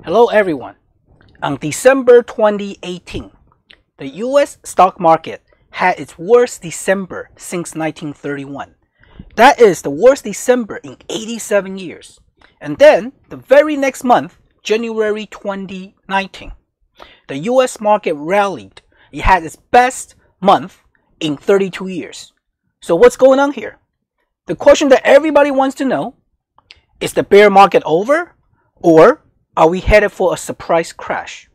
Hello everyone. On December 2018, the US stock market had its worst December since 1931. That is the worst December in 87 years. And then the very next month, January 2019, the US market rallied. It had its best month in 32 years. So what's going on here? The question that everybody wants to know, is the bear market over, or are we headed for a surprise crash?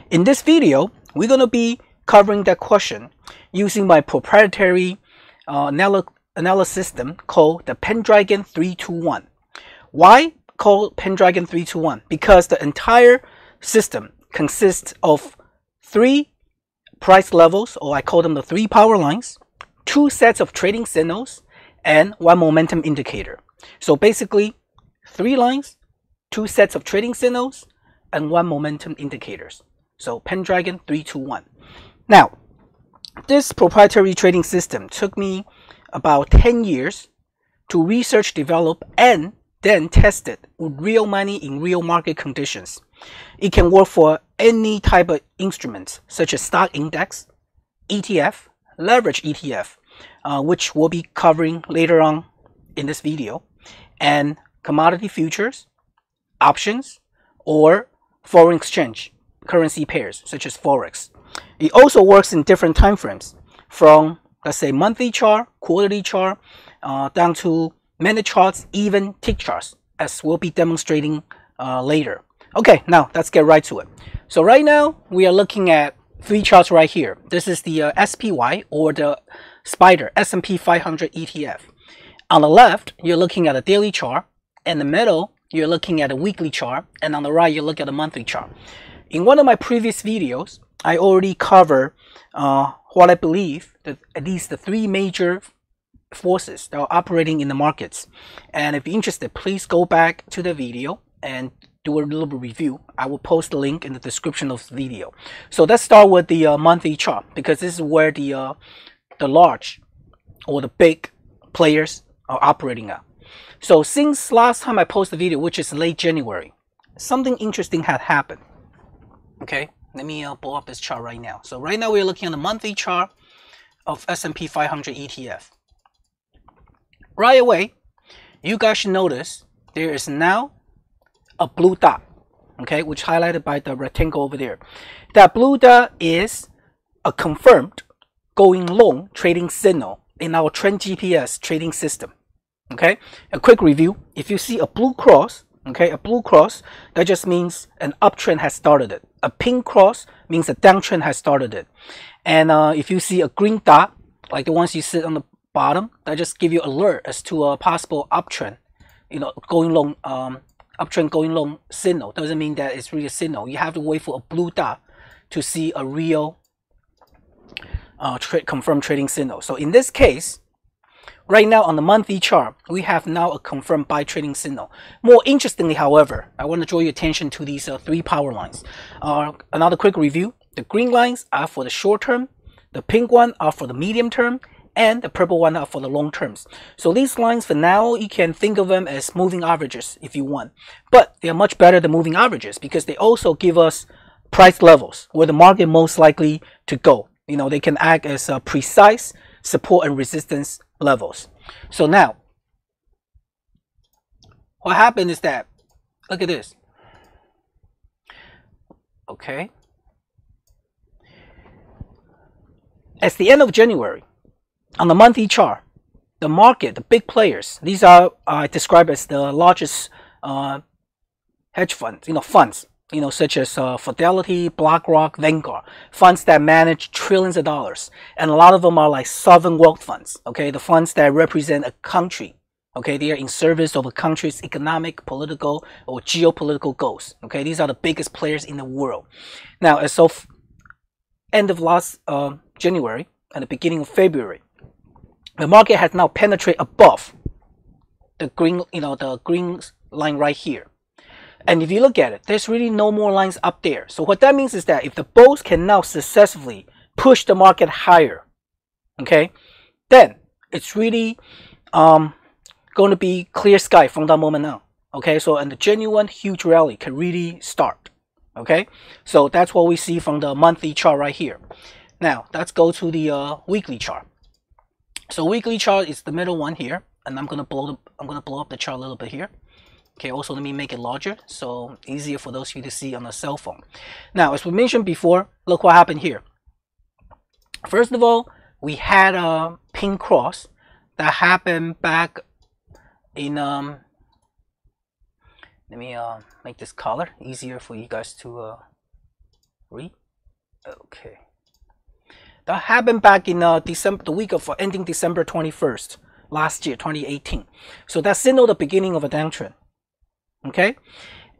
In this video, we're going to be covering that question using my proprietary analysis system called the Pendragon 321. Why called Pendragon 321? Because the entire system consists of 3 price levels, or I call them the 3 power lines, 2 sets of trading signals, and 1 momentum indicator. So basically 3 lines, 2 sets of trading signals, and 1 momentum indicators. So Pendragon 321. Now, this proprietary trading system took me about 10 years to research, develop, and then test it with real money in real market conditions. It can work for any type of instruments, such as stock index, ETF, leverage ETF, which we'll be covering later on in this video, and commodity futures, options, or foreign exchange currency pairs such as FOREX. It also works in different time frames, from let's say monthly chart, quarterly chart, down to minute charts, even tick charts, as we'll be demonstrating later. Okay, now let's get right to it. So right now we are looking at 3 charts right here. This is the SPY, or the Spider S&P 500 ETF. On the left, you're looking at a daily chart. In the middle, you're looking at a weekly chart, and on the right, you look at a monthly chart. In one of my previous videos, I already covered what I believe that at least the 3 major forces that are operating in the markets. And if you're interested, please go back to the video and do a little bit review. I will post the link in the description of the video. So let's start with the monthly chart, because this is where the large or the big players are operating at. So since last time I posted the video, which is late January, something interesting had happened. Okay, let me pull up this chart right now. So right now we're looking at the monthly chart of S&P 500 ETF. Right away, you guys should notice there is now a blue dot, okay, which highlighted by the rectangle over there. That blue dot is a confirmed going long trading signal in our Trend GPS trading system. Okay, a quick review. If you see a blue cross, okay, a blue cross, that just means an uptrend has started it. A pink cross means a downtrend has started it. And if you see a green dot, like the ones you see on the bottom, that just give you alert as to a possible uptrend, you know, going long, uptrend going long signal. Doesn't mean that it's really a signal. You have to wait for a blue dot to see a real confirmed trading signal. So in this case, right now on the monthly chart, we have now a confirmed buy trading signal. More interestingly, however, I want to draw your attention to these 3 power lines. Another quick review. The green lines are for the short term, the pink one are for the medium term, and the purple one are for the long terms. So these lines, for now, you can think of them as moving averages if you want. But they are much better than moving averages, because they also give us price levels where the market most likely to go. You know, they can act as precise support and resistance levels. So now, what happened is that, look at this. Okay. At the end of January, on the monthly chart, the market, the big players, these are described as the largest hedge funds, funds, such as Fidelity, BlackRock, Vanguard, funds that manage trillions of dollars. And a lot of them are like sovereign wealth funds, okay, the funds that represent a country, okay, they are in service of a country's economic, political, or geopolitical goals, okay. These are the biggest players in the world. Now, as of end of last January and the beginning of February, the market has now penetrated above the green, the green line right here. And if you look at it, there's really no more lines up there. So what that means is that if the bulls can now successfully push the market higher, okay, then it's really going to be clear sky from that moment on. Okay, so and the genuine huge rally can really start. Okay, so that's what we see from the monthly chart right here. Now let's go to the weekly chart. So weekly chart is the middle one here, and I'm gonna blow up the chart a little bit here. Okay, also let me make it larger so easier for those of you to see on a cell phone. Now, as we mentioned before, look what happened here. First of all, we had a pink cross that happened back in let me make this color easier for you guys to read. Okay, that happened back in December, the week of ending December 21st last year, 2018. So that signaled the beginning of a downtrend. Okay,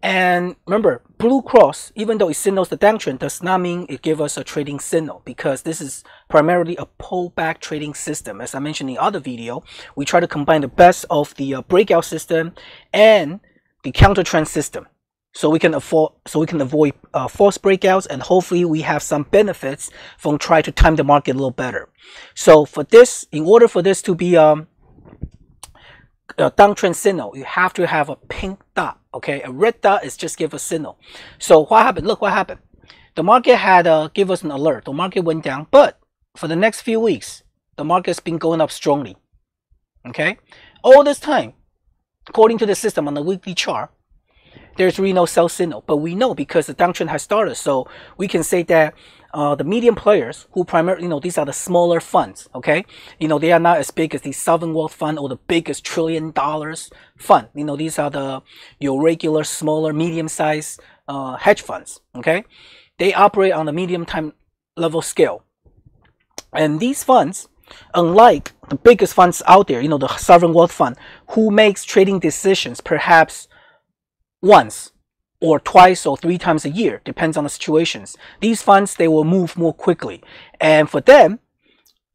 and remember, blue cross, even though it signals the downtrend, does not mean it gives us a trading signal, because this is primarily a pullback trading system. As I mentioned in the other video, we try to combine the best of the breakout system and the counter trend system, so we can avoid false breakouts, and hopefully we have some benefits from trying to time the market a little better. So for this, in order for this to be a downtrend signal, you have to have a pink dot. Okay, a red dot is just give a signal. So what happened? Look what happened. The market had give us an alert. The market went down, but for the next few weeks, the market's been going up strongly. Okay, all this time, according to the system on the weekly chart, there's really no sell signal, but we know because the downtrend has started, so we can say that the medium players, who primarily, these are the smaller funds, okay, they are not as big as the sovereign wealth fund or the biggest $1 trillion fund. These are your regular, smaller, medium-sized hedge funds, okay. They operate on the medium time level scale, and these funds, unlike the biggest funds out there, the sovereign wealth fund, who makes trading decisions perhaps once or twice or 3 times a year, depends on the situations. These funds, they will move more quickly, and for them,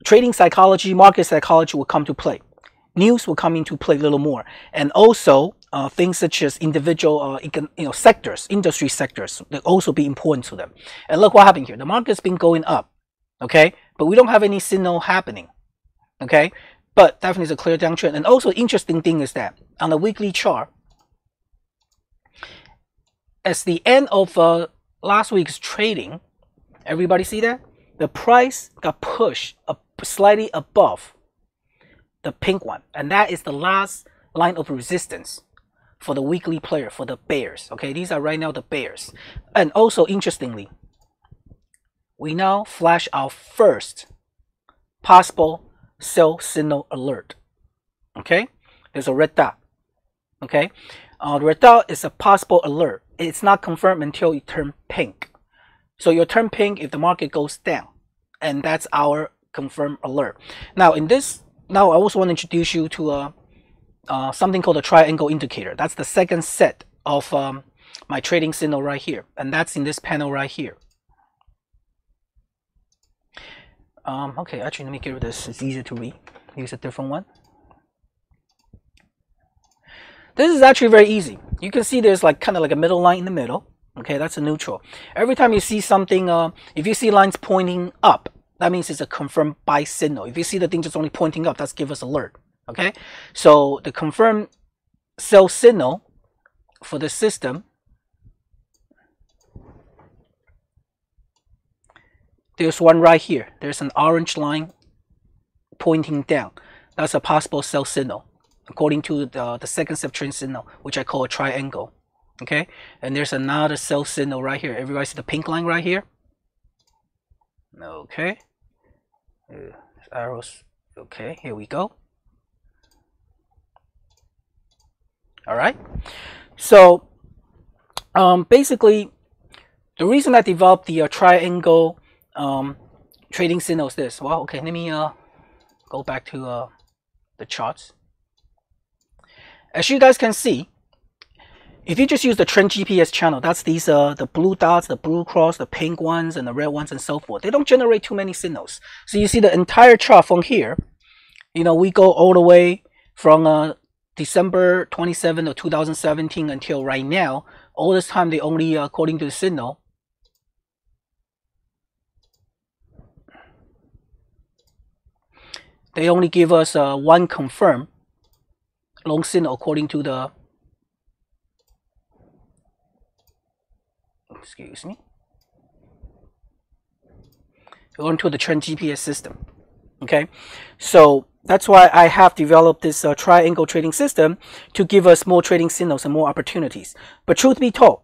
trading psychology, market psychology will come to play. News will come into play a little more, and also things such as individual sectors, industry sectors, will also be important to them. And look what happened here. The market's been going up, okay, but we don't have any signal happening, okay, but definitely is a clear downtrend. And also interesting thing is that on the weekly chart, as the end of last week's trading, everybody see that? The price got pushed up slightly above the pink one, and that is the last line of resistance for the weekly player, for the bears. Okay, these are right now the bears. And also interestingly, we now flash our first possible sell signal alert. Okay, there's a red dot. Okay, the red dot is a possible alert. It's not confirmed until you turn pink. So you turn pink if the market goes down, and that's our confirmed alert. Now I also want to introduce you to something called a triangle indicator. That's the second set of my trading signal right here, and that's in this panel right here. Okay, actually let me get rid of this. It's easier to read. Use a different one. This is actually very easy. You can see there's kind of like a middle line in the middle. Okay, that's a neutral. Every time you see something, if you see lines pointing up, that means it's a confirmed buy signal. If you see the thing just only pointing up, that's give us alert. Okay, so the confirmed sell signal for the system, there's one right here. There's an orange line pointing down. That's a possible sell signal, according to the second step trend signal, which I call a triangle. Okay, and there's another sell signal right here. Everybody see the pink line right here? Okay, arrows. Okay, here we go. All right, so basically the reason I developed the triangle trading signal is this. Well, okay, let me go back to the charts. As you guys can see, if you just use the trend GPS channel, that's these the blue dots, the blue cross, the pink ones, and the red ones, and so forth. They don't generate too many signals. So you see the entire chart from here. We go all the way from December 27th of 2017 until right now. All this time, they only, according to the signal, they only give us one confirmed long signal according to the excuse me, going to the trend GPS system. Okay, so that's why I have developed this triangle trading system to give us more trading signals and more opportunities. But truth be told,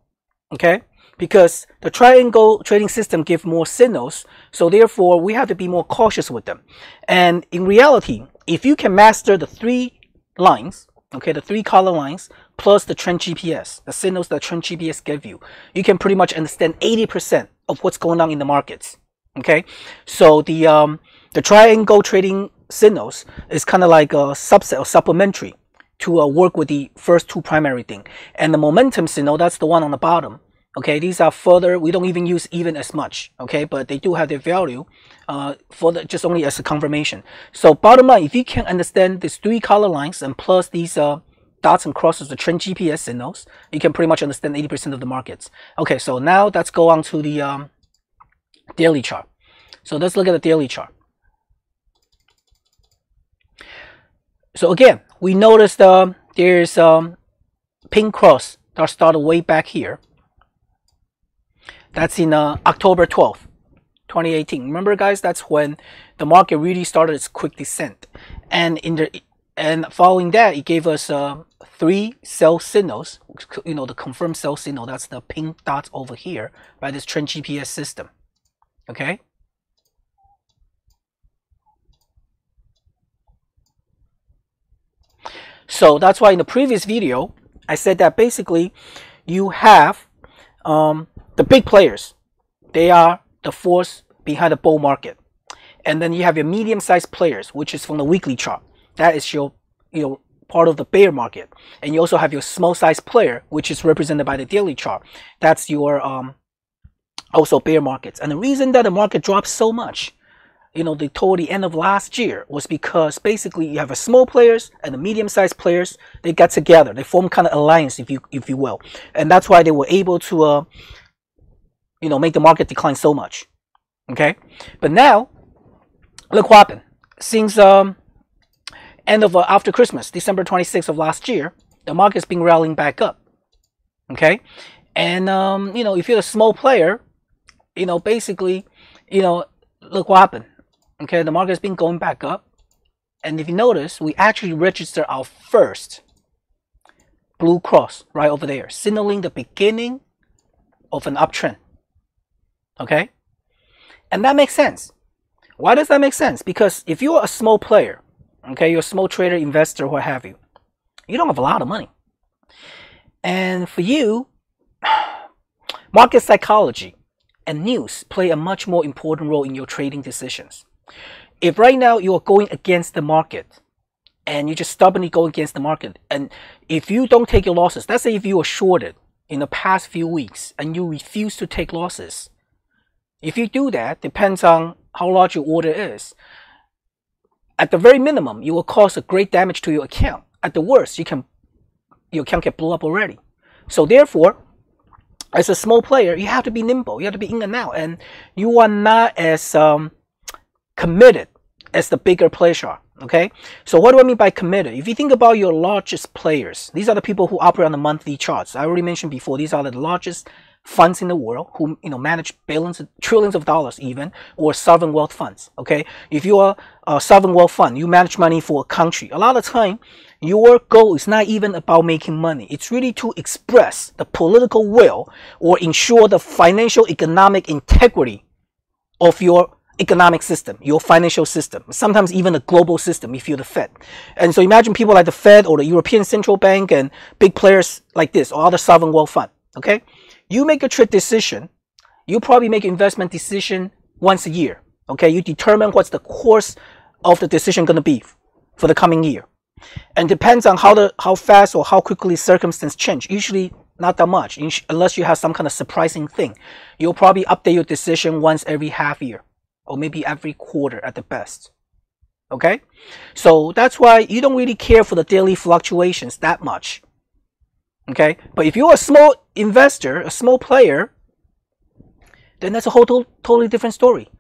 okay, because the triangle trading system gives more signals, so therefore we have to be more cautious with them. And in reality, if you can master the 3 lines, okay, the 3 color lines plus the trend GPS, the signals that trend GPS give you, you can pretty much understand 80% of what's going on in the markets. Okay, so the triangle trading signals is kind of like a subset or supplementary to work with the first 2 primary thing. And the momentum signal, that's the one on the bottom. Okay, these are further, we don't even use even as much. Okay, but they do have their value for just only as a confirmation. So bottom line, if you can understand these 3 color lines and plus these dots and crosses, the trend GPS signals, you can pretty much understand 80% of the markets. Okay, so now let's go on to the daily chart. So let's look at the daily chart. So again, we noticed there's pink cross that started way back here. That's in October 12th, 2018. Remember, guys, that's when the market really started its quick descent. And following that, it gave us 3 sell signals. You know, the confirmed sell signal. That's the pink dots over here by this trend GPS system. Okay. So that's why in the previous video, I said that basically you have the big players. They are the force behind the bull market. And then you have your medium-sized players, which is from the weekly chart. That is your, part of the bear market. And you also have your small-sized player, which is represented by the daily chart. That's your also bear markets. And the reason that the market dropped so much, toward the end of last year, was because basically you have a small players and the medium-sized players. They got together. They form kind of alliance, if you will, and that's why they were able to, make the market decline so much. Okay, but now look what happened. Since end of after Christmas, December 26th of last year, the market's been rallying back up. Okay, and if you're a small player, basically, look what happened. Okay, the market's been going back up, and if you notice, we actually registered our first blue cross right over there, signaling the beginning of an uptrend. Okay, and that makes sense. Why does that make sense? Because if you're a small player, okay, you're a small trader, investor, what have you, you don't have a lot of money, and for you, market psychology and news play a much more important role in your trading decisions. If right now you are going against the market and you just stubbornly go against the market, and if you don't take your losses, let's say if you were shorted in the past few weeks and you refuse to take losses, if you do that, depends on how large your order is. At the very minimum, you will cause a great damage to your account. At the worst, your account can blow up already. So therefore, as a small player, you have to be nimble. You have to be in and out, and you are not as committed as the bigger players are. Okay, so what do I mean by committed? If you think about your largest players, these are the people who operate on the monthly charts. I already mentioned before, these are the largest funds in the world who manage billions, trillions of dollars even, or sovereign wealth funds. Okay, if you are a sovereign wealth fund, you manage money for a country. A lot of time, your goal is not even about making money. It's really to express the political will or ensure the financial economic integrity of your economic system, your financial system, sometimes even a global system if you're the Fed. And so imagine people like the Fed or the European Central Bank and big players like this or other sovereign wealth fund. Okay, you make a trade decision, you probably make an investment decision once a year. Okay, you determine what's the course of the decision going to be for the coming year. And depends on how fast or how quickly circumstances change. Usually not that much, unless you have some kind of surprising thing. You'll probably update your decision once every half year, or maybe every quarter at the best. Okay, so that's why you don't really care for the daily fluctuations that much. Okay, but if you're a small investor, a small player, then that's a whole totally different story,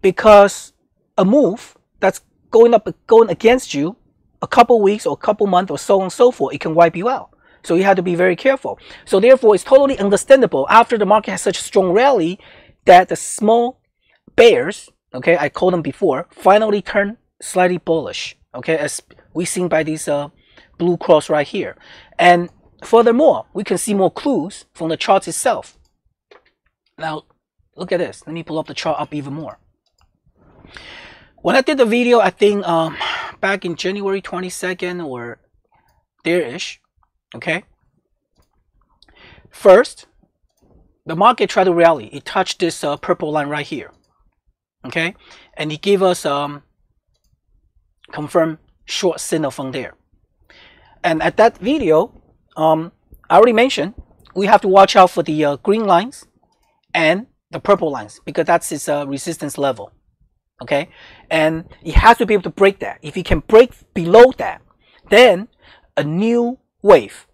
because a move that's going against you a couple weeks or a couple months or so on and so forth, it can wipe you out. So you have to be very careful. So therefore, it's totally understandable after the market has such a strong rally that the small bears, okay, I called them before, finally turn slightly bullish, okay, as we seen by these blue cross right here. And furthermore, we can see more clues from the charts itself. Now, look at this. Let me pull up the chart up even more. When I did the video, I think back in January 22nd or there-ish, okay? First, the market tried to rally. It touched this purple line right here, okay? And it gave us confirmed short signal from there. And at that video, I already mentioned we have to watch out for the green lines and the purple lines because that's its resistance level, okay? And it has to be able to break that. If it can break below that, then a new wave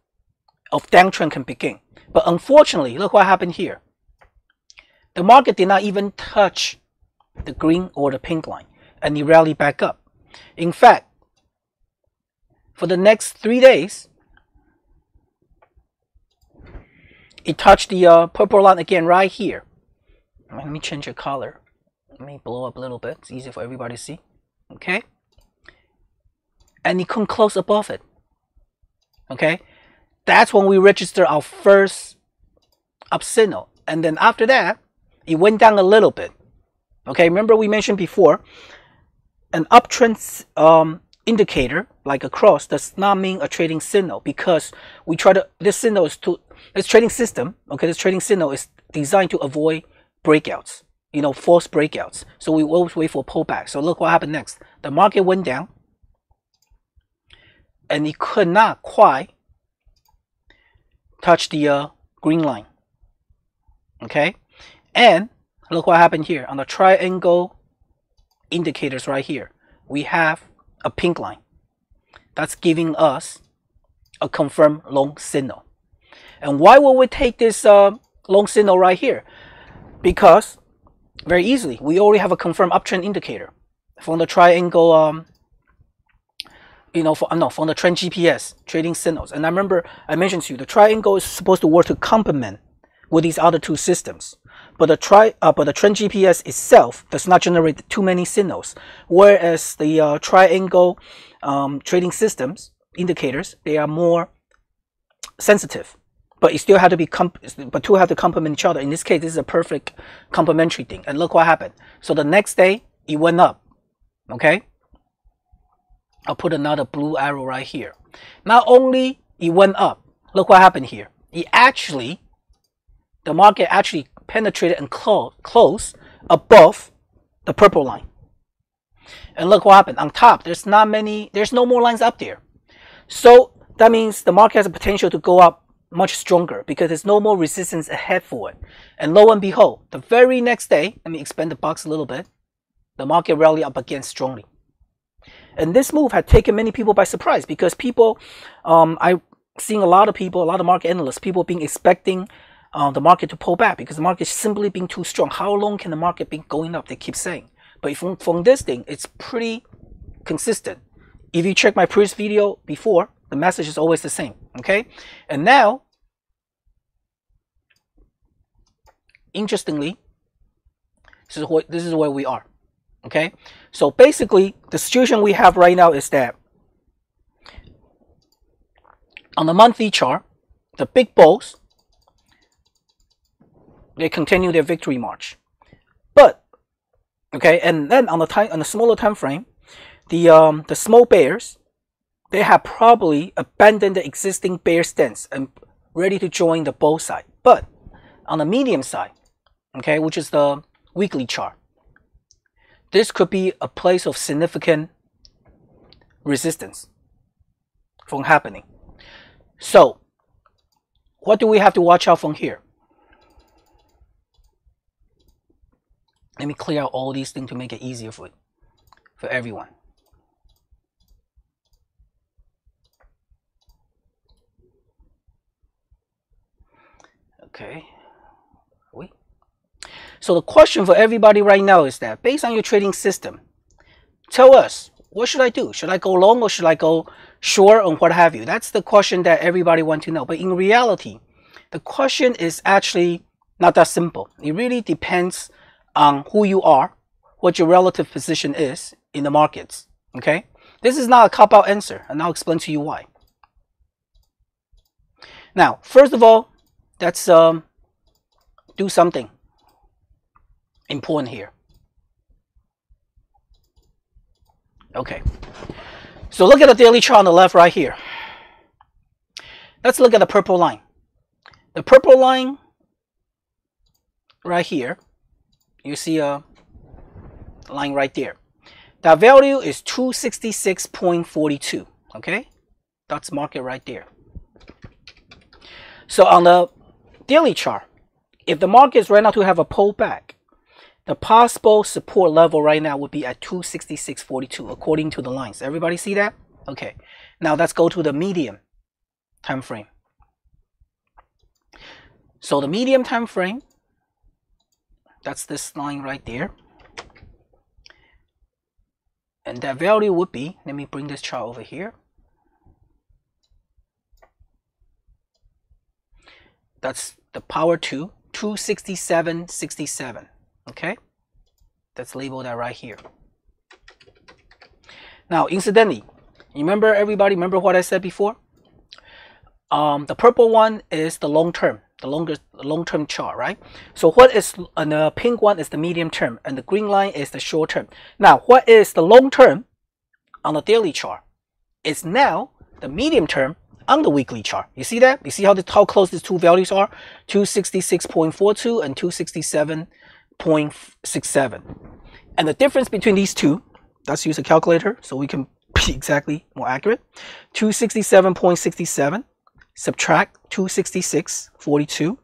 of downtrend can begin. But unfortunately, look what happened here. The market did not even touch the green or the pink line, and it rallied back up. In fact, for the next 3 days, it touched the purple line again right here. Let me change the color. Let me blow up a little bit. It's easier for everybody to see. Okay? And it couldn't close above it. Okay? That's when we register our first up signal. And then after that, it went down a little bit. Okay? Remember we mentioned before, an uptrend indicator, like a cross, does not mean a trading signal because we try to, this trading system, okay, this trading signal is designed to avoid breakouts, you know, false breakouts. So we always wait for a pullback. So look what happened next. The market went down and it could not quite touch the green line. Okay, and look what happened here on the triangle indicators right here. We have a pink line that's giving us a confirmed long signal. And why will we take this long signal right here? Because very easily we already have a confirmed uptrend indicator from the triangle from the trend GPS trading signals. And I remember I mentioned to you the triangle is supposed to work to complement with these other two systems, but the trend GPS itself does not generate too many signals, whereas the triangle trading systems indicators, they are more sensitive, but it still have to be but two have to complement each other. In this case, this is a perfect complementary thing. And look what happened. So the next day it went up. Okay, I'll put another blue arrow right here. Not only it went up, look what happened here. The market actually penetrated and closed above the purple line. And look what happened. On top, there's no more lines up there. So that means the market has a potential to go up much stronger because there's no more resistance ahead for it. And lo and behold, the very next day, let me expand the box a little bit, the market rallied up again strongly. And this move had taken many people by surprise because people, I've seen a lot of market analysts, people being expecting the market to pull back because the market is simply being too strong. How long can the market be going up? They keep saying. But from this thing, it's pretty consistent. If you check my previous video before, the message is always the same. Okay, and now, interestingly, this is where we are. Okay, so basically, the situation we have right now is that on the monthly chart, the big bulls, they continue their victory march. But okay, and then on the smaller time frame, the small bears, they have probably abandoned the existing bear stance and ready to join the bull side. But on the medium side, okay, which is the weekly chart, this could be a place of significant resistance from happening. So what do we have to watch out from here? Let me clear out all these things to make it easier for everyone. Okay. So the question for everybody right now is that based on your trading system, tell us what should I do? Should I go long or should I go short or what have you? That's the question that everybody wants to know. But in reality, the question is actually not that simple. It really depends on who you are, what your relative position is in the markets. Okay, this is not a cop-out answer, and I'll explain to you why. Now, first of all, let's do something important here. Okay, so look at the daily chart on the left right here. Let's look at the purple line. The purple line right here, you see a line right there. That value is 266.42. Okay, that's market right there. So on the daily chart, if the market is right now to have a pullback, the possible support level right now would be at 266.42 according to the lines. Everybody see that? Okay. Now let's go to the medium time frame. So the medium time frame, that's this line right there. And that value would be, let me bring this chart over here. That's the power 2, 267.67. Okay, let's label that right here. Now, incidentally, remember everybody, remember what I said before? The purple one is the long term, the long-term chart, right? So what is, and the pink one is the medium term, and the green line is the short term. Now, what is the long term on the daily chart? It's now the medium term on the weekly chart. You see that? You see how close these two values are? 266.42 and 267.67. And the difference between these two, let's use a calculator so we can be exactly more accurate. 267.67 subtract 266.42.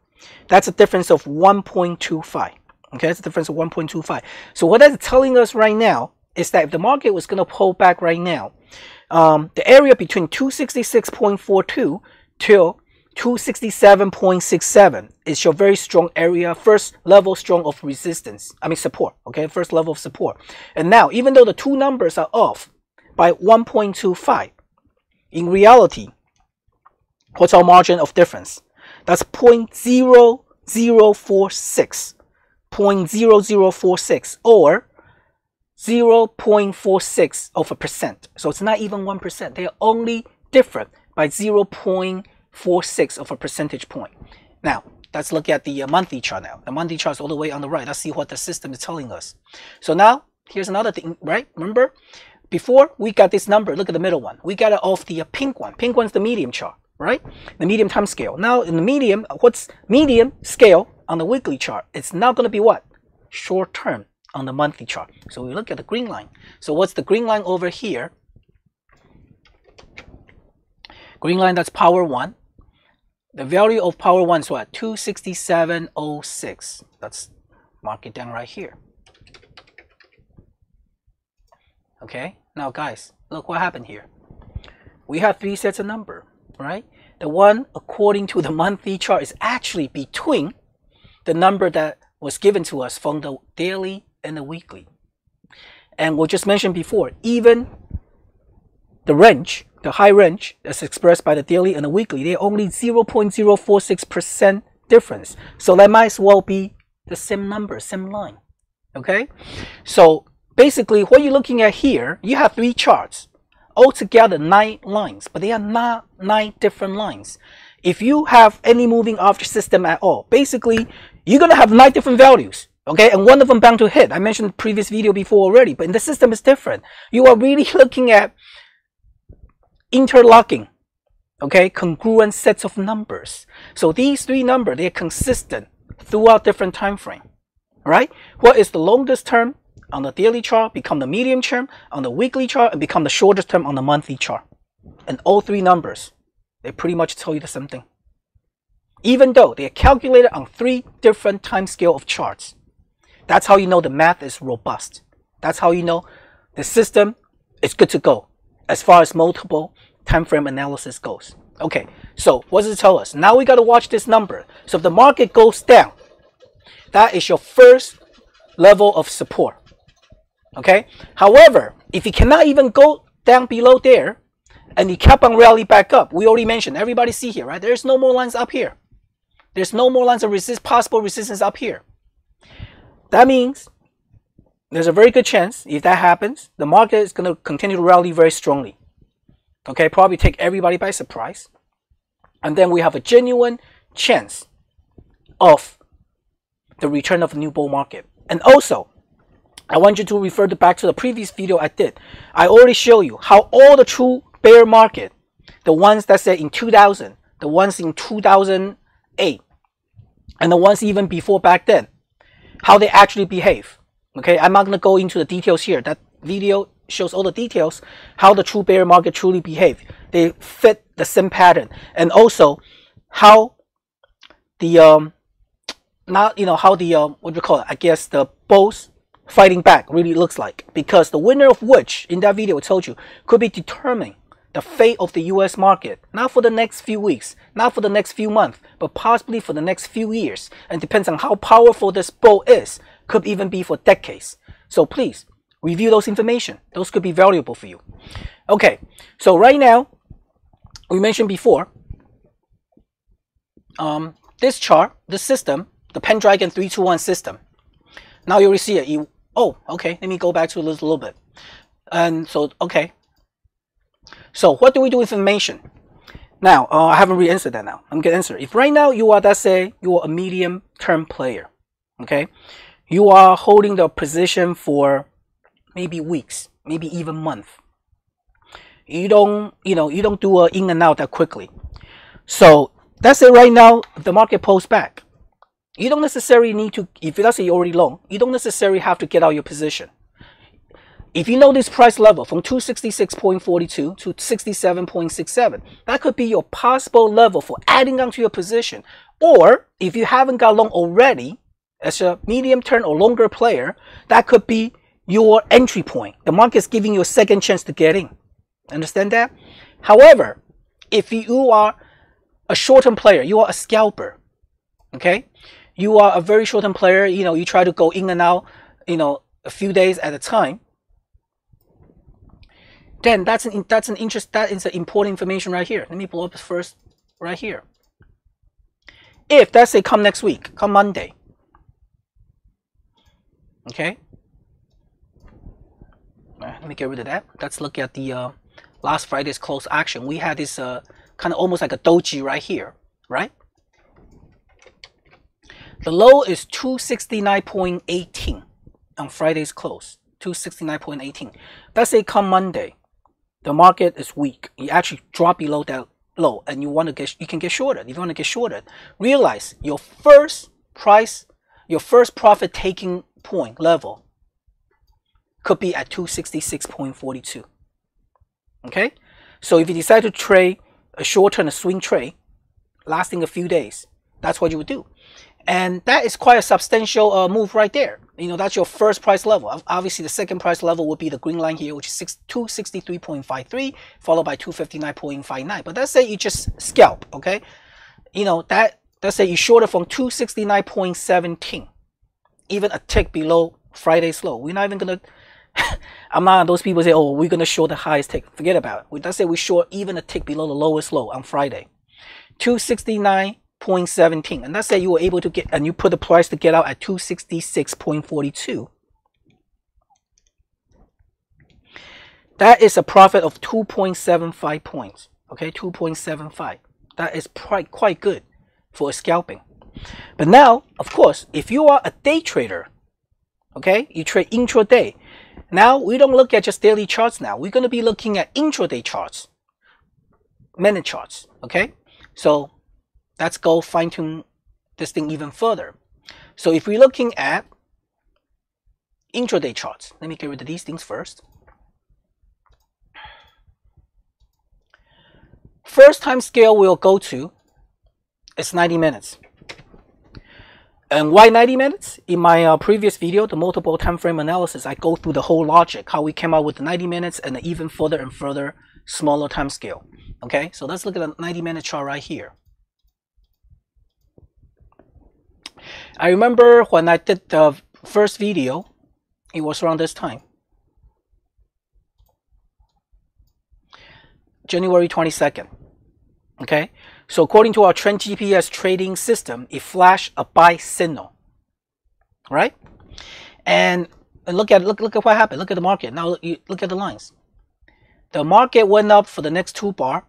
That's a difference of 1.25. Okay, that's a difference of 1.25. So what that's telling us right now is that if the market was going to pull back right now, the area between 266.42 till 267.67 is your very strong area, first level strong of resistance, support, okay, first level of support. And now, even though the two numbers are off by 1.25, in reality, what's our margin of difference? That's 0.0046, 0.0046, or 0.46 of a percent. So it's not even 1%. They are only different by 0.46 of a percentage point. Now, let's look at the monthly chart now. The monthly chart is all the way on the right. Let's see what the system is telling us. So now, here's another thing, right? Remember, before we got this number, look at the middle one. We got it off the pink one. Pink one's the medium chart, right? The medium time scale. Now, in the medium, what's medium scale on the weekly chart? It's now going to be what? Short term on the monthly chart. So we look at the green line. So what's the green line over here? Green line, that's power 1. The value of power 1 is what? 267.06. Let's mark it down right here. Okay, now guys, look what happened here. We have 3 sets of number, right? The one according to the monthly chart is actually between the number that was given to us from the daily and the weekly. And we just mentioned before, even the range, the high range that's expressed by the daily and the weekly, they're only 0.046% difference. So that might as well be the same number, same line. Okay, so basically what you're looking at here, you have 3 charts, altogether 9 lines, but they are not 9 different lines. If you have any moving average system at all, basically you're going to have 9 different values. Okay, and one of them bound to hit. I mentioned the previous video before already, but in the system is different. You are really looking at interlocking, okay, congruent sets of numbers. So these 3 numbers, they're consistent throughout different time frame, right? What is the longest term on the daily chart become the medium term on the weekly chart and become the shortest term on the monthly chart. And all 3 numbers, they pretty much tell you the same thing. Even though they are calculated on 3 different time scale of charts. That's how you know the math is robust. That's how you know the system is good to go as far as multiple time frame analysis goes. Okay, so what does it tell us? Now we got to watch this number. So if the market goes down, that is your first level of support. Okay, however, If it cannot even go down below there, and it kept on rally back up, we already mentioned, everybody see here, right? There's no more lines up here. There's no more lines of possible resistance up here. That means there's a very good chance, if that happens, the market is going to continue to rally very strongly. Okay, probably take everybody by surprise. And then we have a genuine chance of the return of a new bull market. And also, I want you to refer back to the previous video I did. I already showed you how all the true bear market, the ones that said in 2000, the ones in 2008, and the ones even before back then, how they actually behave. Okay, I'm not going to go into the details here. That video shows all the details, how the true bear market truly behave. They fit the same pattern, and also how the what do you call it? I guess the bulls fighting back really looks like, because the winner of which in that video I told you could be determining the fate of the US market, not for the next few weeks, not for the next few months, but possibly for the next few years, and depends on how powerful this bull is, could even be for decades. So please review those information. Those could be valuable for you. Okay, so right now we mentioned before this chart, this system, the Pendragon 321 system. Now you will see it. Oh, okay. Let me go back to a little bit. And so, okay. So what do we do with information? Now, I haven't really answered that now. I'm going to answer. If right now you are, let's say, you are a medium-term player, okay? You are holding the position for maybe weeks, maybe even months. You don't do a in and out that quickly. So let's say right now, if the market pulls back, you don't necessarily need to, if let's say you're already long, you don't necessarily have to get out your position. If you know this price level from 266.42 to 67.67, that could be your possible level for adding onto your position. Or if you haven't got long already, as a medium term or longer player, that could be your entry point. The market is giving you a second chance to get in. Understand that? However, if you are a short-term player, you are a scalper, okay? You are a very short-term player, you try to go in and out, a few days at a time. Then that is an important information right here. Let me blow up first right here. If let's say come next week, come Monday, okay? Let me get rid of that. Let's look at the last Friday's close action. We had this kind of almost like a doji right here, right? The low is 269.18 on Friday's close. 269.18. Let's say come Monday, the market is weak. You actually drop below that low, and you can get shorted. If you want to get shorted, realize your first profit taking point level could be at 266.42. Okay, so if you decide to trade a short-term, a swing trade lasting a few days, that's what you would do. And that is quite a substantial move right there. That's your first price level. Obviously, the second price level would be the green line here, which is 263.53, followed by 259.59. But let's say you just scalp, okay? Let's say you shorted from 269.17, even a tick below Friday's low. We're not even gonna. I'm not those people say, oh, we're gonna short the highest tick. Forget about it. Let's say we short even a tick below the lowest low on Friday, 269.17, and let's say you were able to get, and you put the price to get out at 266.42. That is a profit of 2.75 points. Okay, 2.75. That is quite good for scalping. But now, of course, if you are a day trader, okay, you trade intraday. Now we don't look at just daily charts. Now we're going to be looking at intraday charts, minute charts. Okay, so let's go fine tune this thing even further. So if we're looking at intraday charts, let me get rid of these things first. First time scale we'll go to is 90 minutes. And why 90 minutes? In my previous video, the multiple time frame analysis, I go through the whole logic, how we came out with the 90 minutes and the even further and further smaller time scale. Okay, so let's look at the 90-minute chart right here. I remember when I did the first video, it was around this time. January 22nd. Okay, so according to our trend GPS trading system, it flashed a buy signal, right? And look at what happened. Look at the market. Now look at the lines. The market went up for the next 2 bar.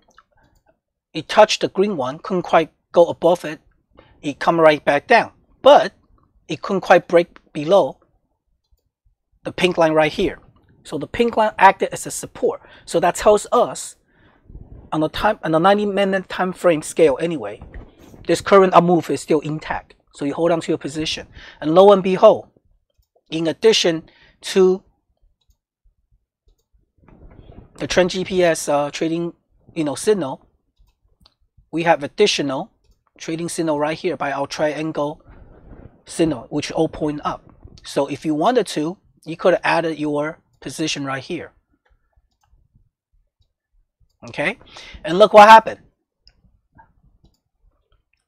It touched the green one, couldn't quite go above it. It come right back down, but it couldn't quite break below the pink line right here. So the pink line acted as a support. So that tells us on the 90-minute time frame scale anyway, this current up move is still intact. So you hold on to your position. And lo and behold, in addition to the trend GPS trading signal, we have additional trading signal right here by our triangle signal, which all point up. So if you wanted to, you could have added your position right here. Okay, and look what happened.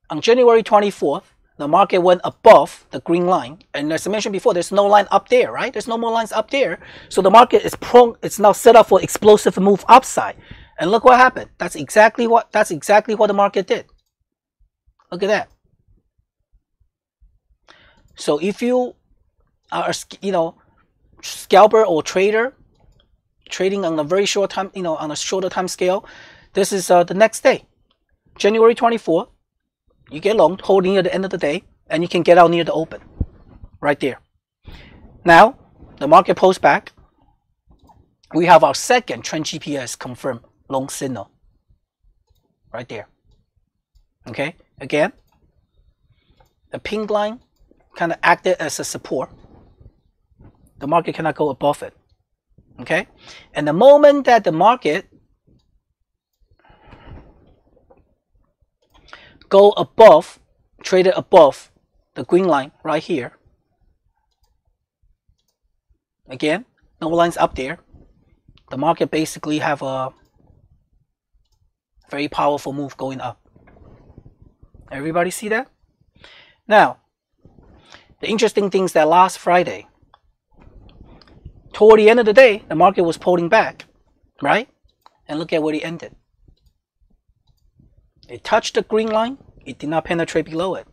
On January 24th, the market went above the green line, and as I mentioned before, there's no line up there, right? There's no more lines up there, so the market is it's now set up for explosive move upside. And look what happened. That's exactly what the market did. Look at that. So if you are scalper or trader trading on a very short time, on a shorter time scale, this is the next day, January 24th. You get long, holding at the end of the day, and you can get out near the open, right there. Now the market pulls back. We have our second trend GPS confirmed long signal, right there. Okay, again, the pink line kind of acted as a support. The market cannot go above it. Okay, and the moment that the market traded above the green line right here, again, no lines up there, the market basically have a very powerful move going up. Everybody see that? Now, the interesting thing is that last Friday, toward the end of the day, the market was pulling back, right? And look at where it ended. It touched the green line. It did not penetrate below it.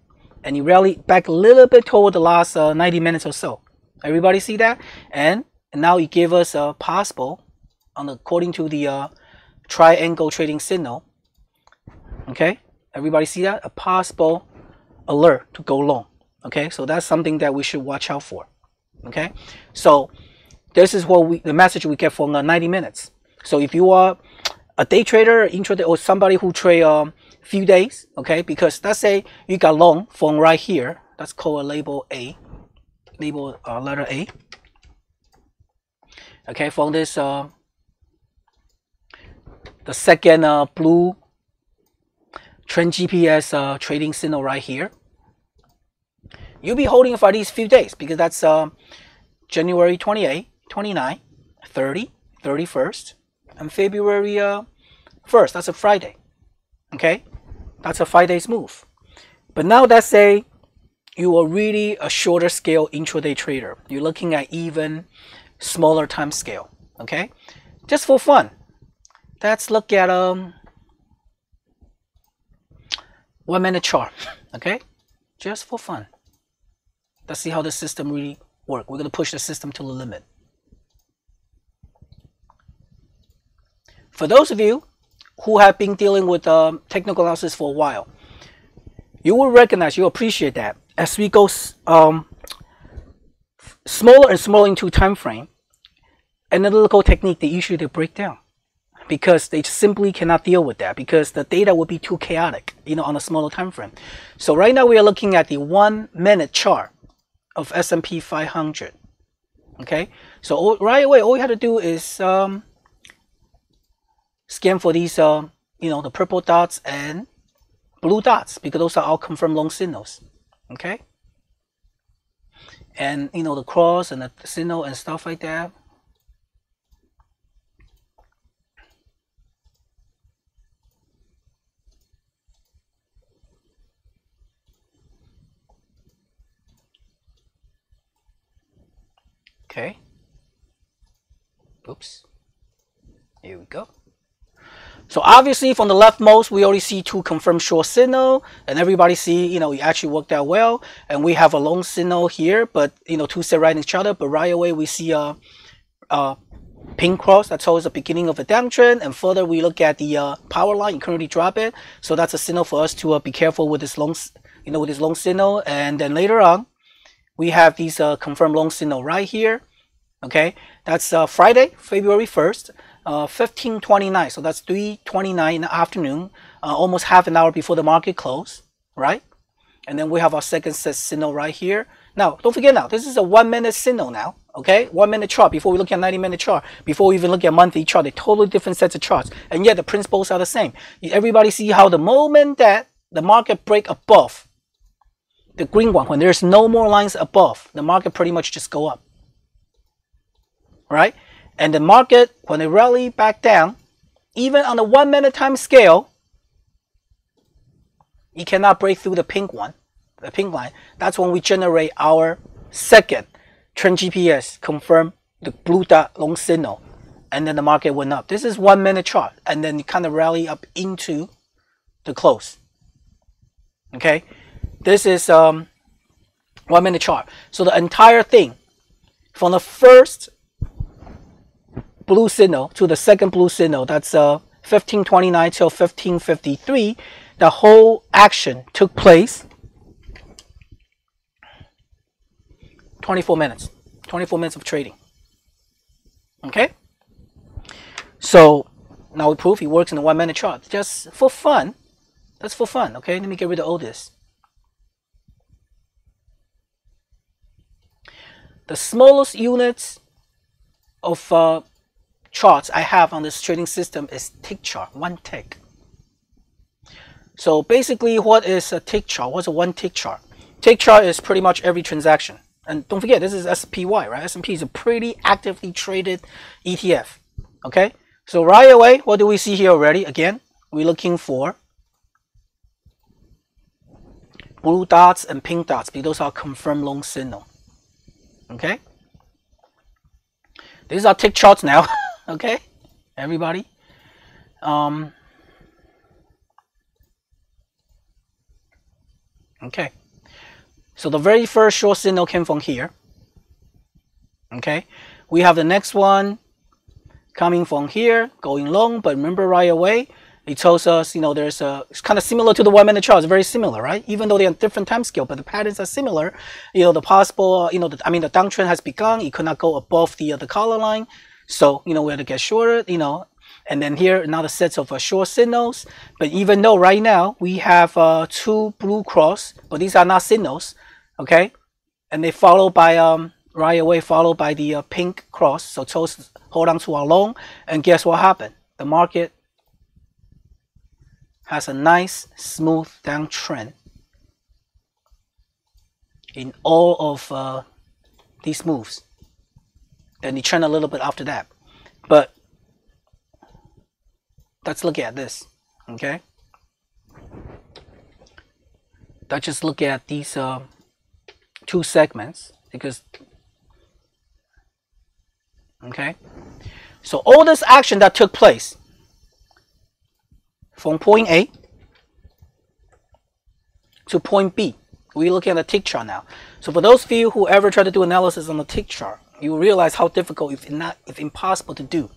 And it rallied back a little bit toward the last 90 minutes or so. Everybody see that? And now it gave us a possible, according to the triangle trading signal. Okay? Everybody see that? A possible alert to go long. Okay? So that's something that we should watch out for. Okay? So this is what the message we get from the 90 minutes. So if you are a day trader, intraday, or somebody who trade few days, okay, because let's say you got long from right here, let's call a label A, letter A, okay, from this the second blue trend GPS trading signal right here. You'll be holding for these few days because that's January 28, 29, 30, 31st, and February 1st. That's a Friday. Okay, that's a 5 days move. But now let's say you are really a shorter scale intraday trader. You're looking at even smaller time scale. Okay, just for fun, let's look at 1 minute chart. Okay, just for fun. Let's see how the system really works. We're gonna push the system to the limit. For those of you who have been dealing with technical analysis for a while, you will recognize, you appreciate that as we go smaller and smaller into time frame, analytical technique, they usually break down because they simply cannot deal with that because the data would be too chaotic, on a smaller time frame. So right now we are looking at the 1 minute chart of S&P 500. Okay, so right away all we have to do is scan for these, the purple dots and blue dots because those are all confirmed long signals. Okay, and the cross and the signal and stuff like that. Okay. Oops. Here we go. So obviously from the leftmost, we already see two confirmed short signal, and everybody see, it actually worked out well. And we have a long signal here, but two sit right next each other. But right away we see a pink cross. That's always the beginning of a downtrend. And further we look at the power line. You currently drop it, so that's a signal for us to be careful with this long, with this long signal. And then later on, we have these confirmed long signal right here. Okay, that's Friday, February 1st. 15:29, so that's 3:29 in the afternoon, almost half an hour before the market close, right? And then we have our second set signal right here. Now, don't forget now, this is a 1 minute signal now, okay? 1 minute chart before we look at 90-minute chart, before we even look at monthly chart. They're totally different sets of charts, and yet the principles are the same. Everybody see how the moment that the market break above the green one, when there's no more lines above, the market pretty much just go up, right? And the market, when it rally back down, even on the 1 minute time scale, you cannot break through the pink one, the pink line. That's when we generate our second trend GPS, confirm the blue dot long signal, and then the market went up. This is 1 minute chart, and then you kind of rally up into the close. Okay, this is 1 minute chart. So the entire thing, from the first blue signal to the second blue signal, that's 15:29 till 15:53, the whole action took place 24 minutes. 24 minutes of trading. Okay? So now we prove it works in the 1 minute chart. Just for fun. That's for fun. Okay, let me get rid of all this. The smallest units of charts I have on this trading system is tick chart, 1 tick. So basically, what is a tick chart? What's a 1 tick chart? Tick chart is pretty much every transaction. And don't forget, this is SPY, right? S&P is a pretty actively traded ETF. Okay, so right away, what do we see here already? Again, we're looking for blue dots and pink dots, because those are confirmed long signal. Okay, these are tick charts now. Okay, everybody. Okay, so the very first short signal came from here. Okay, we have the next one coming from here, going long. But remember, right away, it tells us, there's it's kind of similar to the 1 minute chart. It's very similar, right? Even though they're on different time scale, but the patterns are similar. The possible, the downtrend has begun. It could not go above the color line. So, we have to get shorter, and then here, another sets of short signals. But even though right now we have 2 blue cross, but these are not signals, okay? And they followed by, right away, followed by the pink cross. So toast, hold on to our long, and guess what happened? The market has a nice, smooth downtrend in all of these moves. Then you trend a little bit after that. But let's look at this, okay? Let's just look at these 2 segments, because, okay? So all this action that took place from point A to point B, we're looking at the tick chart now. So for those of you who ever try to do analysis on the tick chart, you realize how difficult, if impossible, to do.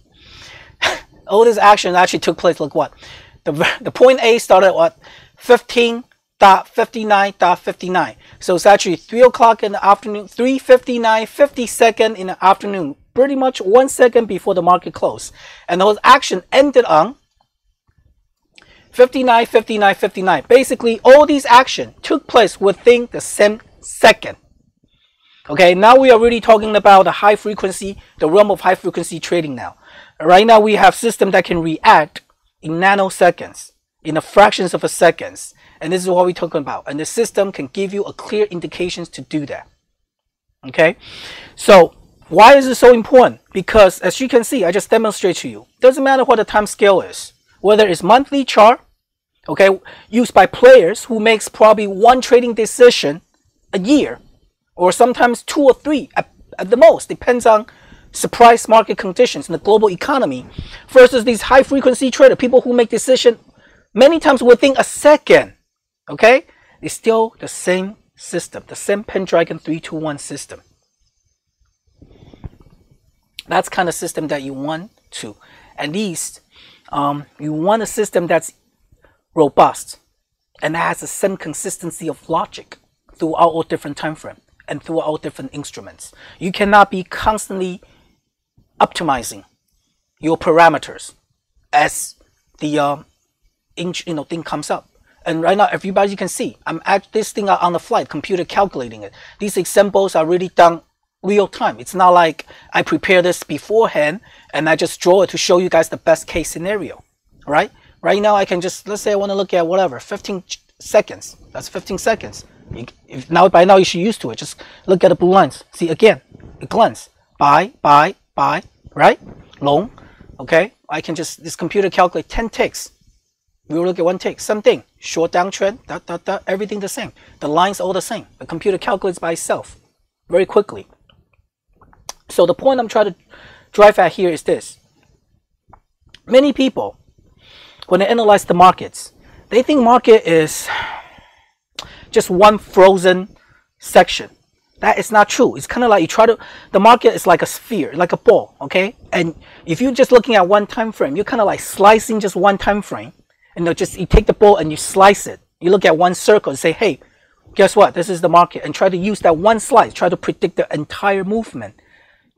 All this action actually took place. Look what the point A started at what, 15:59.59. So it's actually 3 o'clock in the afternoon, 3:59, 50-second in the afternoon, pretty much 1 second before the market closed. And the whole action ended on 59:59:59. Basically, all these action took place within the same second. Okay, now we are really talking about the high frequency, the realm of high frequency trading now. Right now we have system that can react in nanoseconds, in the fractions of a seconds. And this is what we're talking about. And the system can give you a clear indications to do that. Okay, so why is it so important? Because as you can see, I just demonstrate to you, doesn't matter what the time scale is, whether it's monthly chart, okay, used by players who makes probably 1 trading decision a year, or sometimes 2 or 3 at the most, depends on surprise market conditions in the global economy versus these high frequency trader, people who make decisions many times within a second. Okay, it's still the same system, the same Pendragon 321 system. That's kind of system that you want to, at least you want a system that's robust and that has the same consistency of logic throughout all different time frame and throughout all different instruments. You cannot be constantly optimizing your parameters as the thing comes up. And right now, everybody can see I'm at this thing on the fly, computer calculating it. These examples are really done real time. It's not like I prepare this beforehand and I just draw it to show you guys the best case scenario. Right right now I can just, let's say I want to look at whatever 15 seconds. That's 15 seconds. By now you should used to it. Just look at the blue lines. See, again, a glance. Buy, right? Long. Okay, I can just, this computer calculate 10 ticks. We will look at one tick. Same thing. Short downtrend, everything the same. The lines all the same. The computer calculates by itself very quickly. So the point I'm trying to drive at here is this. Many people, when they analyze the markets, they think market is just one frozen section. That is not true. It's kind of like the market is like a sphere, like a ball, okay? And if you're just looking at one time frame, you're kind of like slicing just one time frame. And you take the ball and you slice it. You look at one circle and say, hey, guess what? This is the market. And try to use that one slice, try to predict the entire movement.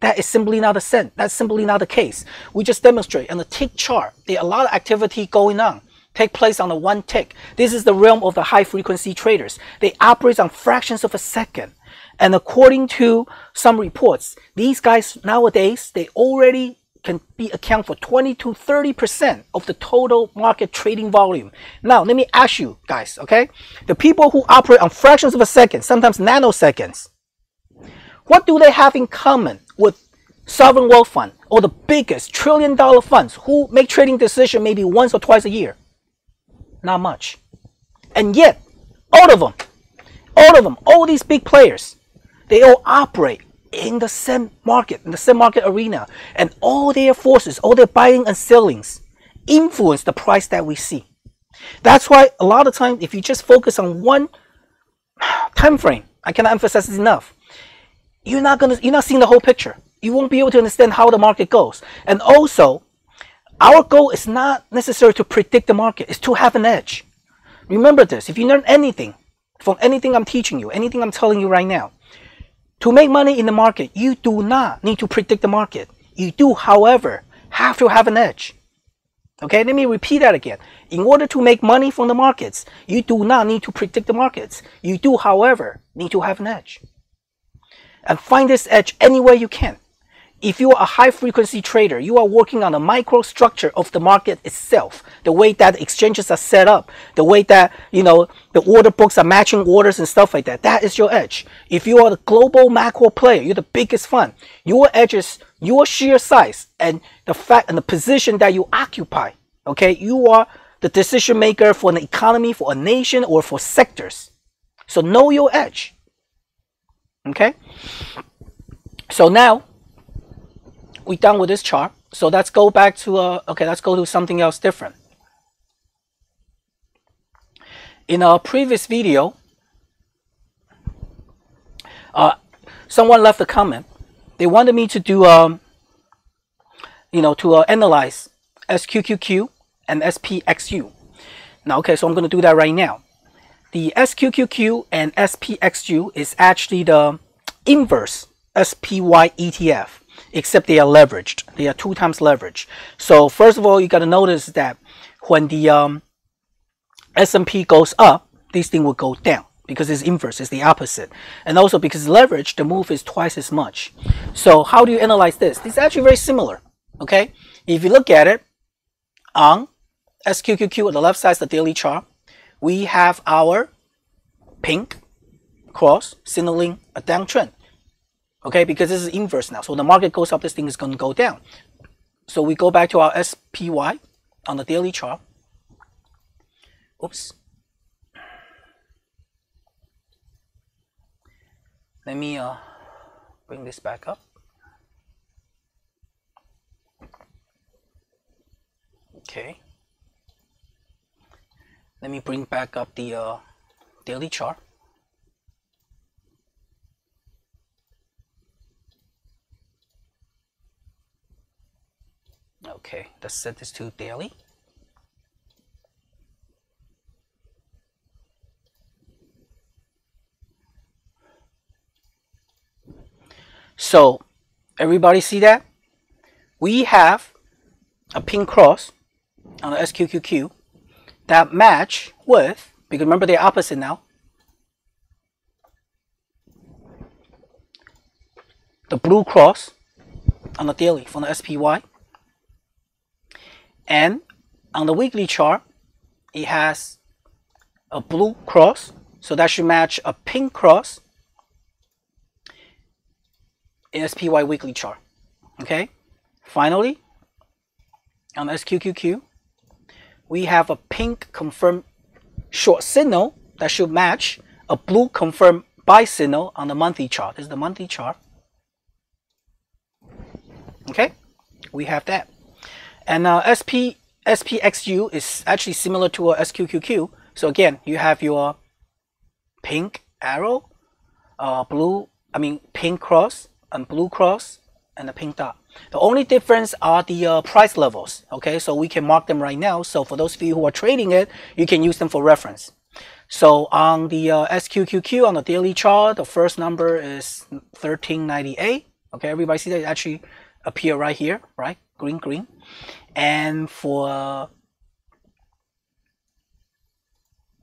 That is simply not That's simply not the case. We just demonstrate on the tick chart. There are a lot of activity going on. Take place on the one tick. This is the realm of the high frequency traders. They operate on fractions of a second. And according to some reports, these guys nowadays, they already can account for 20 to 30% of the total market trading volume. Now, let me ask you guys, okay? The people who operate on fractions of a second, sometimes nanoseconds, what do they have in common with sovereign wealth fund or the biggest trillion-dollar funds who make trading decisions maybe once or twice a year? Not much. And yet, all of them, all these big players, they all operate in the same market, arena, and all their forces, all their buying and sellings influence the price that we see. That's why a lot of times, if you just focus on one time frame, I cannot emphasize this enough, you're not seeing the whole picture. You won't be able to understand how the market goes. And also, our goal is not necessarily to predict the market, it's to have an edge. Remember this, if you learn anything from anything I'm teaching you, anything I'm telling you right now, to make money in the market, you do not need to predict the market. You do, however, have to have an edge. Okay, let me repeat that again. In order to make money from the markets, you do not need to predict the markets. You do, however, need to have an edge. And find this edge anywhere you can. If you are a high frequency trader, you are working on the microstructure of the market itself, the way that exchanges are set up, the way that, the order books are matching orders and stuff like that. That is your edge. If you are the global macro player, you're the biggest fund, your edge is your sheer size and the fact and the position that you occupy. Okay, you are the decision maker for an economy, for a nation, or for sectors. So know your edge. Okay, so now we're done with this chart. So let's go back to let's go to something else different. In a previous video, someone left a comment. They wanted me to do analyze SQQQ and SPXU. Now, okay, so I'm going to do that right now. The SQQQ and SPXU is actually the inverse SPY ETF, except they are leveraged. They are 2 times leveraged. So first of all, you got to notice that when the S&P goes up, this thing will go down because it's inverse, it's the opposite. And also because leverage, the move is twice as much. So how do you analyze this? This is actually very similar. Okay, if you look at it on SQQQ on the left side is the daily chart. We have our pink cross signaling a downtrend. Okay, because this is inverse now. So the market goes up, this thing is going to go down. So we go back to our SPY on the daily chart. Oops. Let me bring this back up. Okay. Let me bring back up the daily chart. Okay, let's set this to daily. So, everybody see that? We have a pink cross on the SQQQ that match with, because remember they're opposite now, the blue cross on the daily from the SPY. And on the weekly chart, it has a blue cross, so that should match a pink cross in SPY weekly chart. Okay, finally, on the SQQQ, we have a pink confirmed short signal that should match a blue confirmed buy signal on the monthly chart. This is the monthly chart. Okay, we have that. And SPXU is actually similar to a SQQQ. So again, you have your pink arrow, pink cross and blue cross and the pink dot. The only difference are the price levels. Okay, so we can mark them right now. So for those of you who are trading it, you can use them for reference. So on the SQQQ on the daily chart, the first number is 1398. Okay, everybody see that it actually appear right here, right? Green, green. And for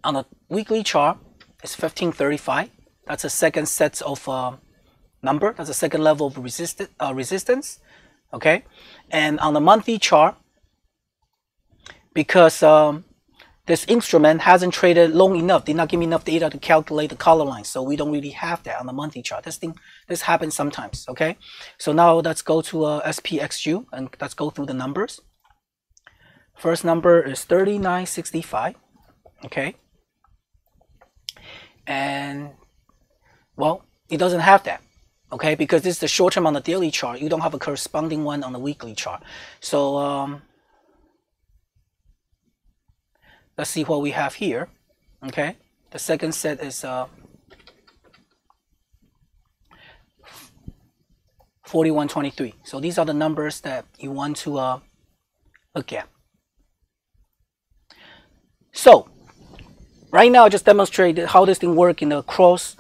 on the weekly chart, it's 1535. That's a second set of number. That's a second level of resistance. Okay, and on the monthly chart, because this instrument hasn't traded long enough, did not give me enough data to calculate the color line, so we don't really have that on the monthly chart. This happens sometimes. Okay, so now let's go to SPXU and let's go through the numbers. First number is 3965. Okay, and well, it doesn't have that. Okay, because this is the short term on the daily chart. You don't have a corresponding one on the weekly chart. So let's see what we have here. Okay, the second set is 4123. So these are the numbers that you want to look at. So right now I just demonstrated how this thing works in the cross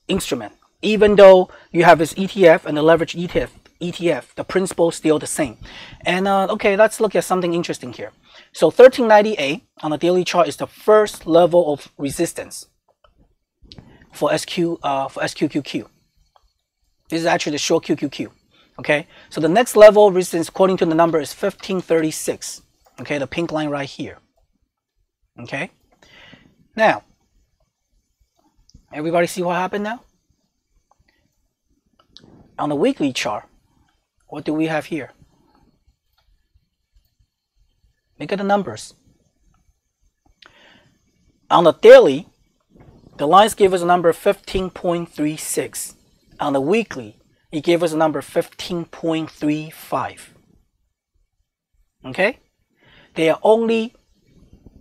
instrument. Even though you have this ETF and the leverage ETF, the principle is still the same. And okay, let's look at something interesting here. So 1398 on the daily chart is the first level of resistance for SQQQ. This is actually the short QQQ. Okay, so the next level of resistance according to the number is 1536. Okay, the pink line right here. Okay, now everybody see what happened now? On the weekly chart, what do we have here? Look at the numbers. On the daily, the lines give us a number 15.36. On the weekly, it gave us a number 15.35. Okay? They are only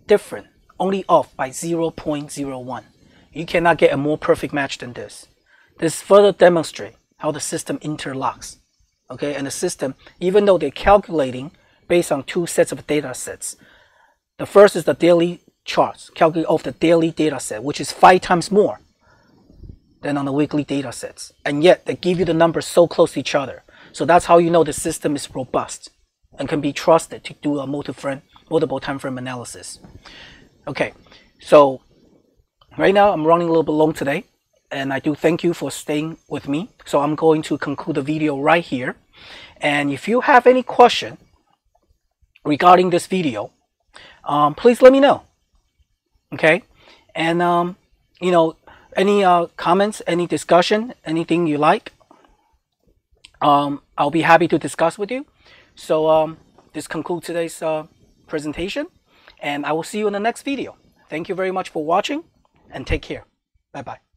different, only off by 0.01. You cannot get a more perfect match than this. This further demonstrates how the system interlocks. Okay, and the system, even though they're calculating based on two sets of data sets, the first is the daily charts, calculate off the daily data set, which is 5 times more than on the weekly data sets, and yet they give you the numbers so close to each other. So that's how you know the system is robust and can be trusted to do a multiple time frame analysis. Okay, so right now I'm running a little bit long today, and I do thank you for staying with me. So I'm going to conclude the video right here. And if you have any question regarding this video, please let me know. Okay, and you know, any comments, any discussion, anything you like, I'll be happy to discuss with you. So this concludes today's presentation, and I will see you in the next video. Thank you very much for watching, and take care. Bye bye.